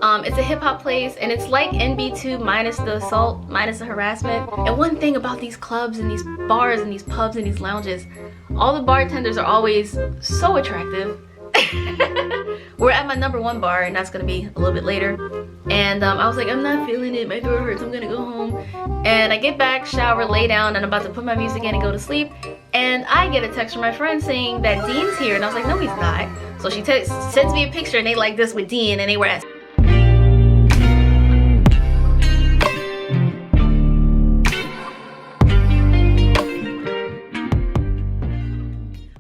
It's a hip hop place, and it's like NB2 minus the assault, minus the harassment. And one thing about these clubs and these bars and these pubs and these lounges, all the bartenders are always so attractive. We're at my #1 bar, and that's gonna be a little bit later. And I was like, I'm not feeling it, my throat hurts, I'm gonna go home. And I get back, shower, lay down, and I'm about to put my music in and go to sleep. And I get a text from my friend saying that Dean's here, and I was like, no, he's not. So she sends me a picture, and they like this with Dean, and they were at.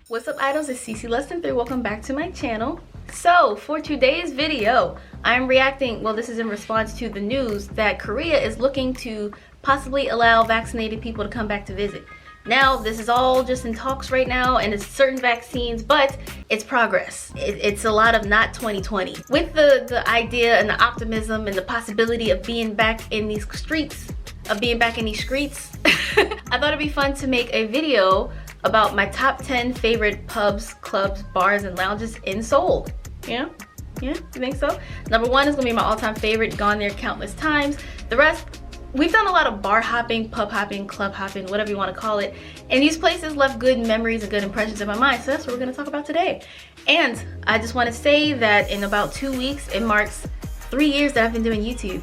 What's up, idols? It's Cece Less Than 3. Welcome back to my channel. So for today's video, I'm reacting, well, this is in response to the news that Korea is looking to possibly allow vaccinated people to come back to visit. Now, this is all just in talks right now, and it's certain vaccines, but it's progress. It's a lot of not 2020. With the idea and the optimism and the possibility of being back in these streets, I thought it'd be fun to make a video about my top 10 favorite pubs, clubs, bars, and lounges in Seoul. Yeah? You think so? #1 is gonna be my all-time favorite, gone there countless times. The rest, we've done a lot of bar hopping, pub hopping, club hopping, whatever you want to call it. And these places left good memories and good impressions in my mind, so that's what we're gonna talk about today. And I just want to say that in about 2 weeks, it marks 3 years that I've been doing YouTube.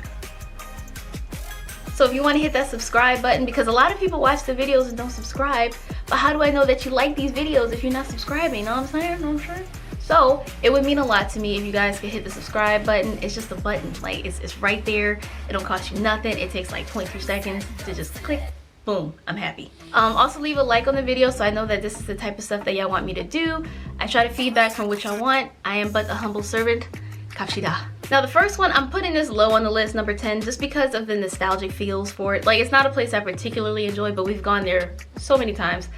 So if you want to hit that subscribe button, because a lot of people watch the videos and don't subscribe, but how do I know that you like these videos if you're not subscribing? You know what I'm saying? I'm sure. So it would mean a lot to me if you guys could hit the subscribe button. It's just a button, like it's right there. It don't cost you nothing. It takes like 23 seconds to just click, boom, I'm happy. Also leave a like on the video so I know that this is the type of stuff that y'all want me to do. I try to feedback from what y'all want. I am but a humble servant. Kapshida. Now the first one, I'm putting this low on the list, #10, just because of the nostalgic feels for it. Like, it's not a place I particularly enjoy, but we've gone there so many times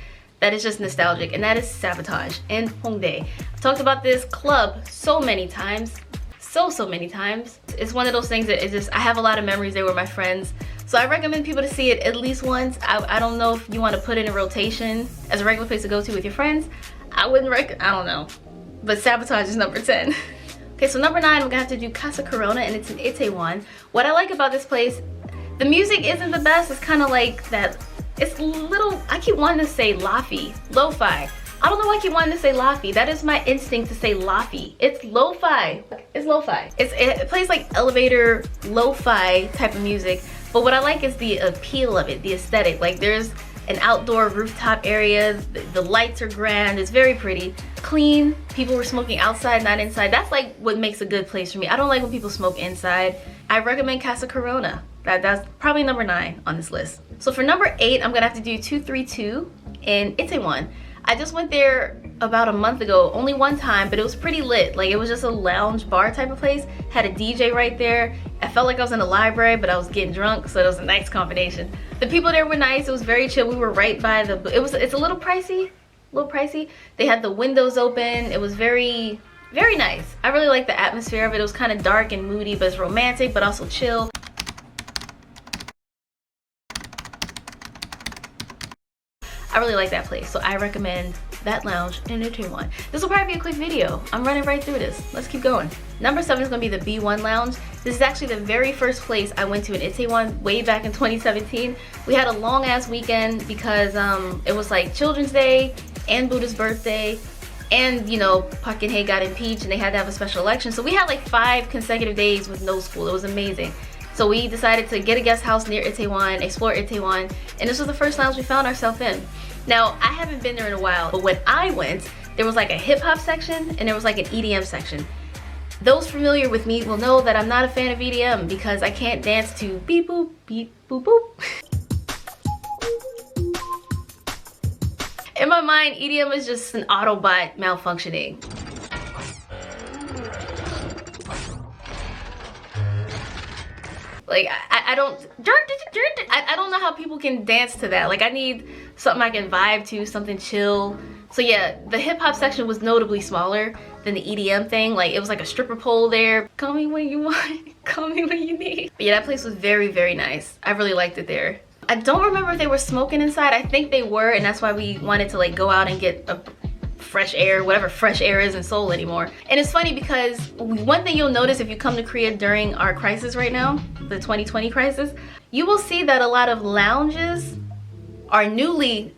that it's just nostalgic, and that is Sabotage in Hongdae. I've talked about this club so many times, so many times. It's one of those things that it's just, I have a lot of memories there with my friends, so I recommend people to see it at least once. I don't know if you want to put it in rotation as a regular place to go to with your friends. I wouldn't I don't know, but Sabotage is #10. Okay, so #9, we're gonna have to do Casa Corona, and it's in Itaewon. What I like about this place, the music isn't the best. It's kind of like that, it's little, I keep wanting to say lo-fi. I don't know why I keep wanting to say lo-fi. That is my instinct to say lo-fi. It's lo-fi. It's lo-fi. It plays like elevator lo-fi type of music, but what I like is the appeal of it, the aesthetic. Like, there's an outdoor rooftop area, the lights are grand, it's very pretty, clean. People were smoking outside, not inside. That's like what makes a good place for me. I don't like when people smoke inside. I recommend Casa Corona. That's probably #9 on this list. So for #8, I'm gonna have to do 232 in Itaewon. I just went there about a month ago, only one time, but it was pretty lit. Like, it was just a lounge bar type of place. Had a DJ right there. I felt like I was in a library, but I was getting drunk, so it was a nice combination. The people there were nice. It was very chill. We were right by the, it's a little pricey, They had the windows open. It was very, very nice. I really liked the atmosphere of it. It was kind of dark and moody, but it's romantic, but also chill. I really like that place, so I recommend that lounge in Itaewon. This will probably be a quick video. I'm running right through this. Let's keep going. #7 is gonna be the B1 Lounge. This is actually the very first place I went to in Itaewon way back in 2017. We had a long ass weekend because it was like Children's Day and Buddha's birthday, and you know, Park Geun-hye got impeached and they had to have a special election. So we had like 5 consecutive days with no school. It was amazing. So we decided to get a guest house near Itaewon, explore Itaewon, and this was the first lounge we found ourselves in. Now, I haven't been there in a while, but when I went, there was like a hip hop section and there was like an EDM section. Those familiar with me will know that I'm not a fan of EDM because I can't dance to beep boop, beep boop boop. In my mind, EDM is just an Autobot malfunctioning. Like, I don't know how people can dance to that. Like, I need something I can vibe to, something chill. So yeah, the hip hop section was notably smaller than the EDM thing. Like, it was like a stripper pole there. Call me when you want, call me when you need. But yeah, that place was very, very nice. I really liked it there. I don't remember if they were smoking inside. I think they were, and that's why we wanted to like go out and get a fresh air, whatever fresh air is in Seoul anymore. And it's funny because one thing you'll notice if you come to Korea during our crisis right now, the 2020 crisis, you will see that a lot of lounges are newly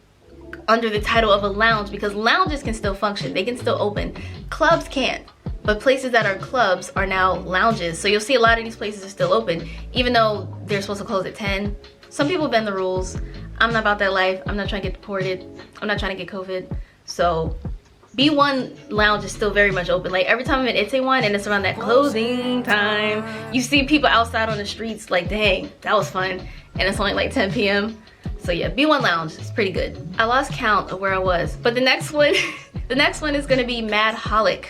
under the title of a lounge because lounges can still function, they can still open. Clubs can't, but places that are clubs are now lounges. So you'll see a lot of these places are still open, even though they're supposed to close at 10. Some people bend the rules. I'm not about that life. I'm not trying to get deported. I'm not trying to get COVID. So B1 lounge is still very much open. Like every time I'm in Itaewon and it's around that closing time, you see people outside on the streets like, dang, that was fun. And it's only like 10 p.m. So yeah, B1 lounge is pretty good. I lost count of where I was, but the next one, the next one is gonna be Madholic.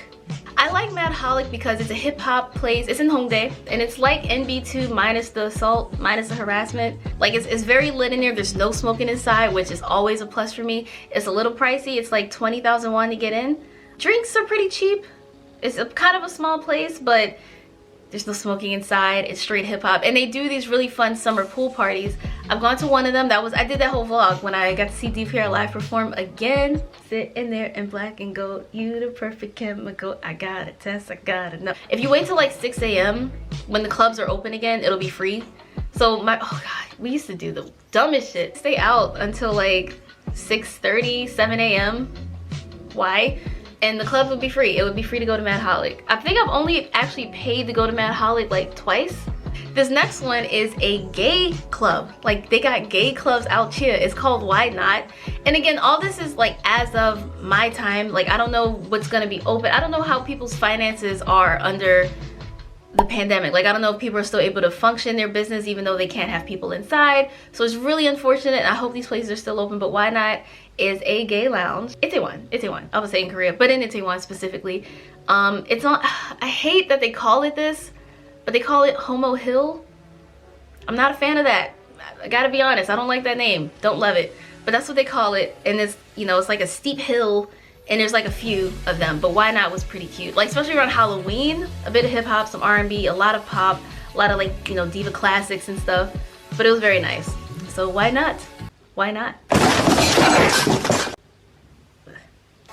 I like Madholic because it's a hip hop place. It's in Hongdae, and it's like NB2 minus the assault, minus the harassment. Like it's very lit in there. There's no smoking inside, which is always a plus for me. It's a little pricey. It's like 20,000 won to get in. Drinks are pretty cheap. It's kind of a small place, but there's no smoking inside. It's straight hip hop, and they do these really fun summer pool parties. I've gone to one of them. I did that whole vlog when I got to see DPR live perform again. Sit in there in black and gold. You the perfect chemical. I got a test. I got to know. If you wait till like 6 a.m. when the clubs are open again, it'll be free. So oh god, we used to do the dumbest shit. Stay out until like 6:30, 7 a.m. Why? And the clubs would be free. It would be free to go to Madholic. I think I've only actually paid to go to Madholic like twice. This next one is a gay club. Like they got gay clubs out here. It's called Why Not. And again, all this is like as of my time. Like I don't know what's gonna be open. I don't know how people's finances are under the pandemic. Like I don't know if people are still able to function their business even though they can't have people inside. So it's really unfortunate. I hope these places are still open, but Why Not is a gay lounge. Itaewon. I was saying Korea, but in Itaewon specifically. It's not, I hate that they call it this, but they call it Homo Hill. I'm not a fan of that. I gotta be honest, I don't like that name. Don't love it. But that's what they call it. And it's, you know, it's like a steep hill and there's like a few of them, but Why Not was pretty cute. Like especially around Halloween, a bit of hip hop, some R&B, a lot of pop, a lot of like, you know, diva classics and stuff. But it was very nice. So why not? Why not?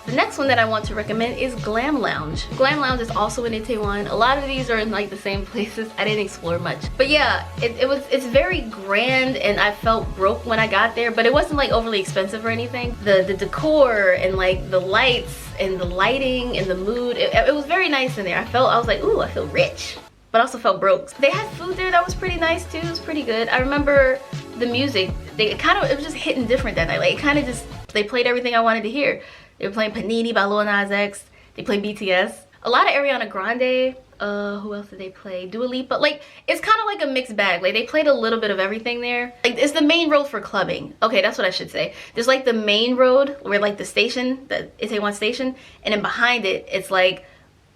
The next one that I want to recommend is Glam Lounge. Glam Lounge is also in Itaewon. A lot of these are in like the same places. I didn't explore much. But yeah, it's very grand and I felt broke when I got there, but it wasn't like overly expensive or anything. The decor and like the lights and the lighting and the mood, it was very nice in there. I was like, ooh, I feel rich, but also felt broke. They had food there that was pretty nice too. It was pretty good. I remember the music, it was just hitting different that night. Like it kind of just, they played everything I wanted to hear. They were playing Panini by Lil Nas X. They played BTS. A lot of Ariana Grande. Who else did they play? Dua Lipa. Like, it's kind of like a mixed bag. Like, they played a little bit of everything there. Like, it's the main road for clubbing. Okay, that's what I should say. There's like the main road where like the station, the Itaewon station, and then behind it, it's like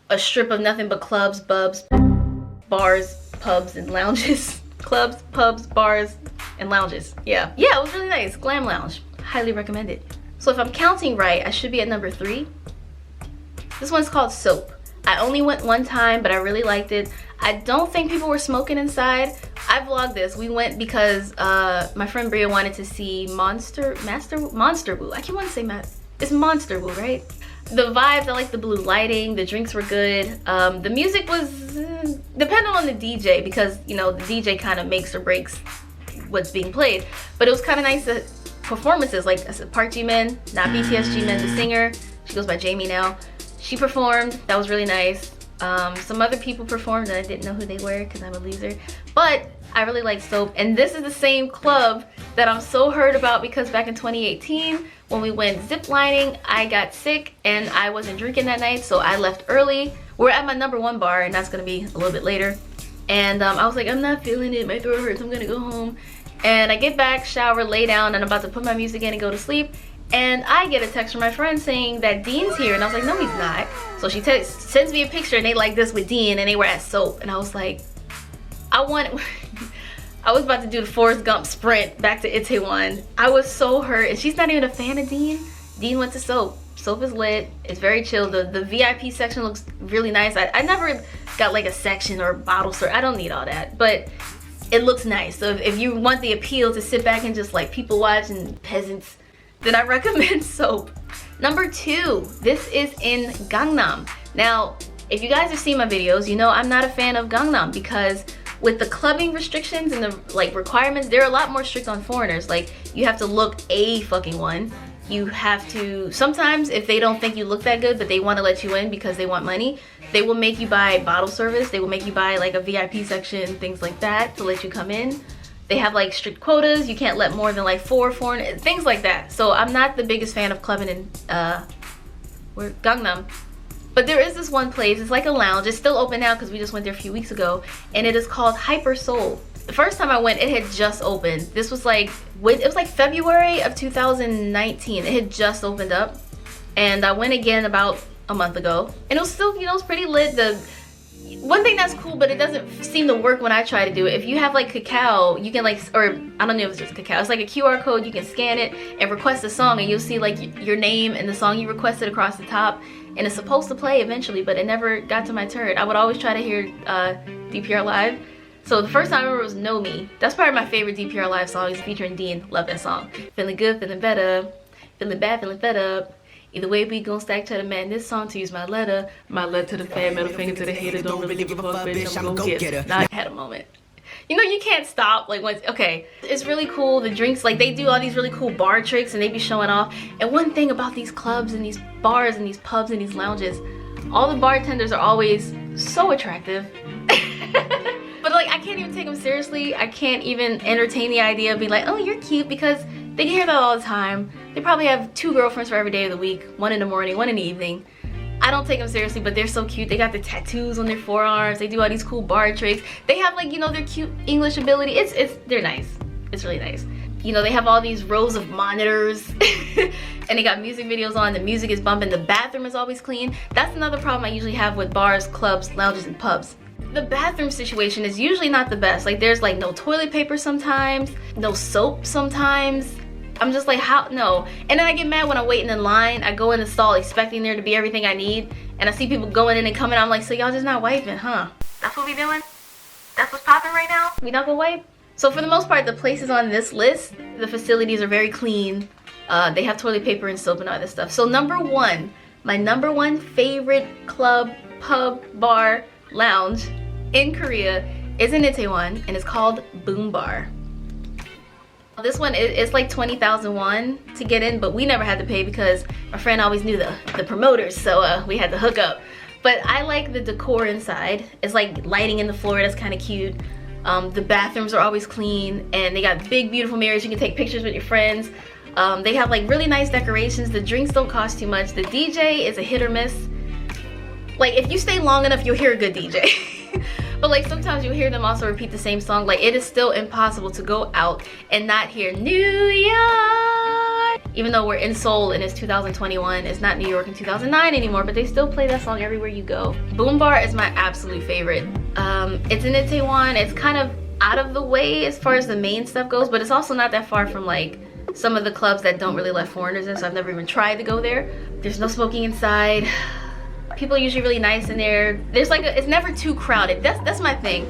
a strip of nothing but clubs, bubs, bars, pubs, and lounges. Clubs, pubs, bars, and lounges. Yeah, it was really nice. Glam Lounge. Highly recommend it. So if I'm counting right, I should be at number 3. This one's called Soap. I only went one time, but I really liked it. I don't think people were smoking inside. I vlogged this. We went because my friend Bria wanted to see Monster Woo. I keep wanting to say it's Monster Woo, right? The vibes, I like the blue lighting. The drinks were good. The music was depending on the DJ because, you know, the DJ kind of makes or breaks what's being played. But it was kind of nice to performances, like Park Ji-min, not BTS Ji-min, the singer. She goes by Jamie now. She performed. That was really nice. Some other people performed and I didn't know who they were because I'm a loser. But I really like Soap. And this is the same club that I'm so heard about because back in 2018, when we went ziplining, I got sick and I wasn't drinking that night, so I left early. We're at my number 1 bar and that's gonna be a little bit later. And I was like, I'm not feeling it. My throat hurts. I'm gonna go home. And I get back, shower, lay down, and I'm about to put my music in and go to sleep. And I get a text from my friend saying that Dean's here. And I was like, no, he's not. So she sends me a picture and they like this with Dean and they were at Soap. And I was like, I was about to do the Forrest Gump sprint back to Itaewon. I was so hurt. And she's not even a fan of Dean. Dean went to Soap. Soap is lit. It's very chill. The VIP section looks really nice. I never got like a section or a bottle store. I don't need all that. But it looks nice. So if you want the appeal to sit back and just like people watch and peasants then I recommend Soap. Number 2, this is in Gangnam. Now, if you guys have seen my videos, you know I'm not a fan of Gangnam because with the clubbing restrictions and the like requirements, they're a lot more strict on foreigners. Like, you have to look a fucking one. You have to, sometimes if they don't think you look that good but they want to let you in because they want money, they will make you buy bottle service. They will make you buy like a VIP section, things like that, to let you come in. They have like strict quotas. You can't let more than like 4 foreign, things like that. So I'm not the biggest fan of clubbing in Gangnam. But there is this one place, it's like a lounge. It's still open now because we just went there a few weeks ago, and it is called Hyper Seoul. The first time I went, it had just opened. This was like, it was like February of 2019. It had just opened up, and I went again about a month ago, and it was still, you know, it's pretty lit. The one thing that's cool, but it doesn't seem to work when I try to do it. If you have like cacao, you can like, or I don't know if it's just cacao, it's like a QR code. You can scan it and request a song, and you'll see like your name and the song you requested across the top, and it's supposed to play eventually, but it never got to my turn. I would always try to hear DPR Live. So the first time I remember was Know Me. That's probably my favorite DPR Live song. It's featuring Dean. Love that song. Feeling good, feeling better. Feeling bad, feeling fed up. Either way, we gon' stack to the man. This song to use my letter. My letter to the fan, middle finger to the hater. Don't really give a fuck, bitch. I'm gon' get it. Now I had a moment. You know, you can't stop. Like, once, okay. It's really cool. The drinks, like, they do all these really cool bar tricks and they be showing off. And one thing about these clubs and these bars and these pubs and these lounges, all the bartenders are always so attractive. But like, I can't even take them seriously. I can't even entertain the idea of being like, oh, you're cute, because they hear that all the time. They probably have 2 girlfriends for every day of the week, 1 in the morning, 1 in the evening. I don't take them seriously, but they're so cute. They got the tattoos on their forearms. They do all these cool bar tricks. They have, like, you know, their cute English ability. They're nice. It's really nice. You know, they have all these rows of monitors and they got music videos on. The music is bumping. The bathroom is always clean. That's another problem I usually have with bars, clubs, lounges, and pubs. The bathroom situation is usually not the best. Like, there's like no toilet paper sometimes, no soap sometimes. I'm just like, how? No. And then I get mad when I'm waiting in line. I go in the stall expecting there to be everything I need, and I see people going in and coming. I'm like, so y'all just not wiping, huh? That's what we doing? That's what's popping right now? We not gonna wipe? So for the most part, the places on this list, the facilities are very clean. They have toilet paper and soap and all this stuff. So number 1, my number 1 favorite club, pub, bar, lounge in Korea is in Itaewon, and it's called Boom Bar. This one, it's like 20,000 won to get in, but we never had to pay because my friend always knew the promoters, so we had to hook up. But I like the decor inside. It's like lighting in the floor, that's kind of cute. The bathrooms are always clean, and they got big beautiful mirrors. You can take pictures with your friends. They have like really nice decorations. The drinks don't cost too much. The DJ is a hit or miss. Like, if you stay long enough, you'll hear a good DJ. But like, sometimes you'll hear them also repeat the same song. Like, it is still impossible to go out and not hear New York. Even though we're in Seoul and it's 2021, it's not New York in 2009 anymore, but they still play that song everywhere you go. Boom Bar is my absolute favorite. It's in Itaewon. It's kind of out of the way as far as the main stuff goes, but it's also not that far from like some of the clubs that don't really let foreigners in, so I've never even tried to go there. There's no smoking inside. People are usually really nice in there. There's like it's never too crowded. That's my thing.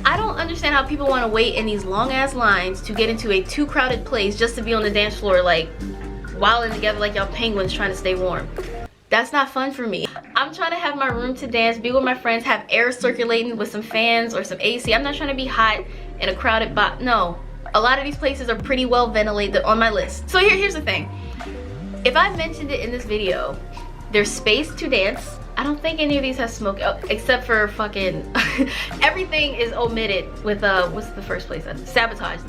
I don't understand how people want to wait in these long ass lines to get into a too crowded place just to be on the dance floor like wilding together like y'all penguins trying to stay warm. That's not fun for me. I'm trying to have my room to dance, be with my friends, have air circulating with some fans or some AC. I'm not trying to be hot in a crowded box. No. A lot of these places are pretty well ventilated on my list. So here's the thing. If I mentioned it in this video, there's space to dance. I don't think any of these have smoke, except for fucking everything is omitted with what's the first place? Sabotage.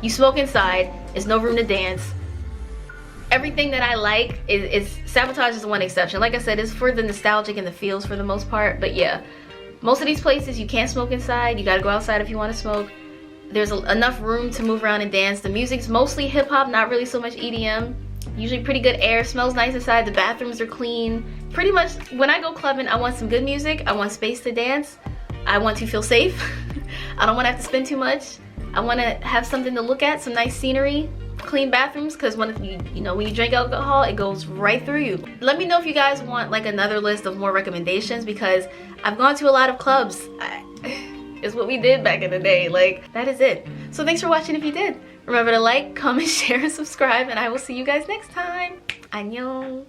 You smoke inside. There's no room to dance. Everything that I like is Sabotage is the one exception. Like I said, it's for the nostalgic and the feels for the most part. But yeah, most of these places you can't smoke inside. You gotta go outside if you want to smoke. There's enough room to move around and dance. The music's mostly hip hop, not really so much EDM. Usually pretty good air, smells nice inside, the bathrooms are clean. Pretty much when I go clubbing, I want some good music, I want space to dance, I want to feel safe. I don't want to have to spend too much. I want to have something to look at, some nice scenery, clean bathrooms, because when when you drink alcohol, it goes right through you. Let me know if you guys want like another list of more recommendations, because I've gone to a lot of clubs. It's what we did back in the day. Like, that is it. So thanks for watching if you did. Remember to like, comment, share, and subscribe, and I will see you guys next time. 안녕.